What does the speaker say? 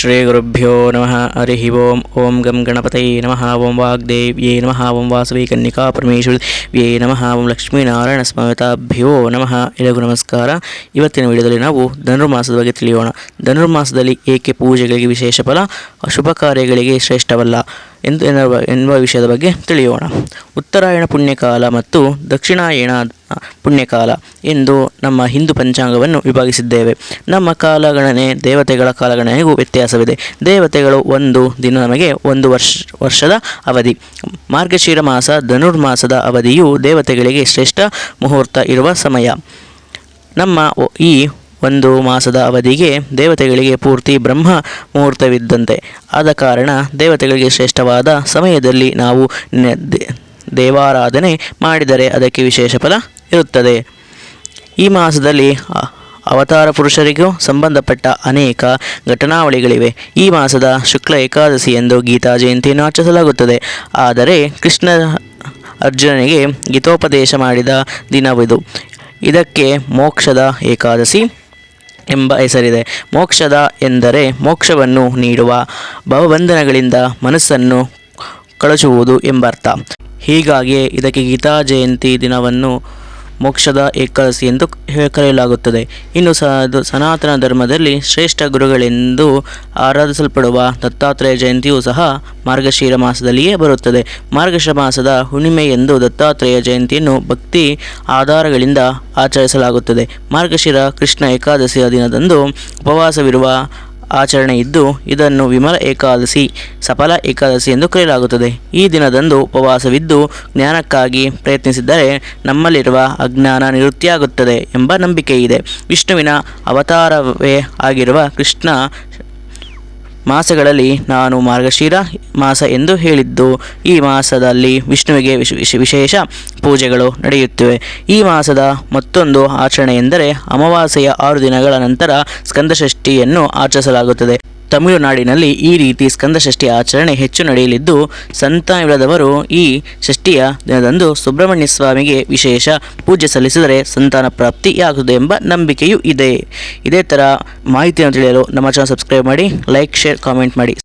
ಶ್ರೀ ಗುರುಭ್ಯೋ ನಮಃ. ಹರಿ ಓಂ. ಓಂ ಗಂ ಗಣಪತಯೇ ನಮಃ. ಓಂ ವಾಗ್ದೇವ್ಯೇ ನಮಃ. ಓಂ ವಾಸವಿ ಕನ್ನಿಕಾ ಪರಮೇಶ್ವರ್ಯೇ ನಮಃ. ಓಂ ಲಕ್ಷ್ಮೀನಾರಾಯಣ ಸ್ಮೃತಾಭ್ಯೋ ನಮಃ. ಎಲ್ಲರಿಗೂ ನಮಸ್ಕಾರ. ಇವತ್ತಿನ ವಿಡಿಯೋದಲ್ಲಿ ನಾವು ಧನುರ್ಮಾಸದ ಬಗ್ಗೆ ತಿಳಿಯೋಣ. ಧನುರ್ಮಾಸದಲ್ಲಿ ಏಕೆ ಪೂಜೆಗಳಿಗೆ ವಿಶೇಷ ಫಲ, ಶುಭ ಕಾರ್ಯಗಳಿಗೆ ಶ್ರೇಷ್ಠವಲ್ಲ ಎನ್ನುವ ವಿಷಯದ ಬಗ್ಗೆ ತಿಳಿಯೋಣ. ಉತ್ತರಾಯಣ ಪುಣ್ಯಕಾಲ ಮತ್ತು ದಕ್ಷಿಣಾಯಣ ಪುಣ್ಯಕಾಲ ಎಂದು ನಮ್ಮ ಹಿಂದೂ ಪಂಚಾಂಗವನ್ನು ವಿಭಾಗಿಸಿದ್ದೇವೆ. ನಮ್ಮ ಕಾಲಗಣನೆ ದೇವತೆಗಳ ಕಾಲಗಣನೆಗೂ ವ್ಯತ್ಯಾಸವಿದೆ. ದೇವತೆಗಳು ಒಂದು ದಿನ ನಮಗೆ ಒಂದು ವರ್ಷದ ಅವಧಿ. ಮಾರ್ಗಶಿರ ಮಾಸ ಧನುರ್ಮಾಸದ ಅವಧಿಯು ದೇವತೆಗಳಿಗೆ ಶ್ರೇಷ್ಠ ಮುಹೂರ್ತ ಇರುವ ಸಮಯ. ನಮ್ಮ ಈ ಒಂದು ಮಾಸದ ಅವಧಿಗೆ ದೇವತೆಗಳಿಗೆ ಪೂರ್ತಿ ಬ್ರಹ್ಮ ಮುಹೂರ್ತವಿದ್ದಂತೆ. ಆದ ಕಾರಣ ದೇವತೆಗಳಿಗೆ ಶ್ರೇಷ್ಠವಾದ ಸಮಯದಲ್ಲಿ ನಾವು ದೇವಾರಾಧನೆ ಮಾಡಿದರೆ ಅದಕ್ಕೆ ವಿಶೇಷ ಫಲ ಇರುತ್ತದೆ. ಈ ಮಾಸದಲ್ಲಿ ಅವತಾರ ಪುರುಷರಿಗೂ ಸಂಬಂಧಪಟ್ಟ ಅನೇಕ ಘಟನಾವಳಿಗಳಿವೆ. ಈ ಮಾಸದ ಶುಕ್ಲ ಏಕಾದಶಿ ಎಂದು ಗೀತಾ ಜಯಂತಿಯನ್ನು ಆಚರಿಸಲಾಗುತ್ತದೆ. ಆದರೆ ಕೃಷ್ಣ ಅರ್ಜುನನಿಗೆ ಗೀತೋಪದೇಶ ಮಾಡಿದ ದಿನವಿದು. ಇದಕ್ಕೆ ಮೋಕ್ಷದ ಏಕಾದಶಿ ಎಂಬ ಹೆಸರಿದೆ. ಮೋಕ್ಷದ ಎಂದರೆ ಮೋಕ್ಷವನ್ನು ನೀಡುವ, ಭವಬಂಧನಗಳಿಂದ ಮನಸ್ಸನ್ನು ಕಳಚುವುದು ಎಂಬರ್ಥ. ಹೀಗಾಗಿ ಇದಕ್ಕೆ ಗೀತಾ ಜಯಂತಿ ದಿನವನ್ನು ಮೋಕ್ಷದ ಏಕಾದಶಿ ಎಂದು ಕರೆಯಲಾಗುತ್ತದೆ. ಇನ್ನು ಸನಾತನ ಧರ್ಮದಲ್ಲಿ ಶ್ರೇಷ್ಠ ಗುರುಗಳೆಂದು ಆರಾಧಿಸಲ್ಪಡುವ ದತ್ತಾತ್ರೇಯ ಜಯಂತಿಯೂ ಸಹ ಮಾರ್ಗಶಿರ ಮಾಸದಲ್ಲಿಯೇ ಬರುತ್ತದೆ. ಮಾರ್ಗಶಿರ ಮಾಸದ ಹುಣ್ಣಿಮೆ ಎಂದು ದತ್ತಾತ್ರೇಯ ಜಯಂತಿಯನ್ನು ಭಕ್ತಿ ಆಧಾರಗಳಿಂದ ಆಚರಿಸಲಾಗುತ್ತದೆ. ಮಾರ್ಗಶಿರ ಕೃಷ್ಣ ಏಕಾದಶಿಯ ದಿನದಂದು ಉಪವಾಸವಿರುವ ಆಚರಣೆ ಇದ್ದು ಇದನ್ನು ವಿಮಲ ಏಕಾದಶಿ, ಸಫಲ ಏಕಾದಶಿ ಎಂದು ಕರೆಯಲಾಗುತ್ತದೆ. ಈ ದಿನದಂದು ಉಪವಾಸವಿದ್ದು ಜ್ಞಾನಕ್ಕಾಗಿ ಪ್ರಯತ್ನಿಸಿದರೆ ನಮ್ಮಲ್ಲಿರುವ ಅಜ್ಞಾನ ನಿವೃತ್ತಿಯಾಗುತ್ತದೆ ಎಂಬ ನಂಬಿಕೆ ಇದೆ. ವಿಷ್ಣುವಿನ ಅವತಾರವೇ ಆಗಿರುವ ಕೃಷ್ಣ ಮಾಸಗಳಲ್ಲಿ ನಾನು ಮಾರ್ಗಶಿರ ಮಾಸ ಎಂದು ಹೇಳಿದ್ದು. ಈ ಮಾಸದಲ್ಲಿ ವಿಷ್ಣುವಿಗೆ ವಿಶೇಷ ಪೂಜೆಗಳು ನಡೆಯುತ್ತಿವೆ. ಈ ಮಾಸದ ಮತ್ತೊಂದು ಆಚರಣೆ ಎಂದರೆ ಅಮಾವಾಸ್ಯೆಯ 6 ದಿನಗಳ ನಂತರ ಸ್ಕಂದಷಷ್ಠಿಯನ್ನು ಆಚರಿಸಲಾಗುತ್ತದೆ. ತಮಿಳುನಾಡಿನಲ್ಲಿ ಈ ರೀತಿ ಸ್ಕಂದಷಷ್ಠಿ ಆಚರಣೆ ಹೆಚ್ಚು ನಡೆಯಲಿದ್ದು, ಸಂತಾನವಿಲ್ಲದವರು ಈ ಷಷ್ಠಿಯ ದಿನದಂದು ಸುಬ್ರಹ್ಮಣ್ಯ ಸ್ವಾಮಿಗೆ ವಿಶೇಷ ಪೂಜೆ ಸಲ್ಲಿಸಿದರೆ ಸಂತಾನ ಪ್ರಾಪ್ತಿಯಾಗುತ್ತದೆ ಎಂಬ ನಂಬಿಕೆಯೂ ಇದೆ. ಇದೇ ಥರ ಮಾಹಿತಿಯನ್ನು ತಿಳಿಯಲು ನಮ್ಮ ಚಾನಲ್ ಸಬ್ಸ್ಕ್ರೈಬ್ ಮಾಡಿ, ಲೈಕ್, ಶೇರ್, ಕಾಮೆಂಟ್ ಮಾಡಿ.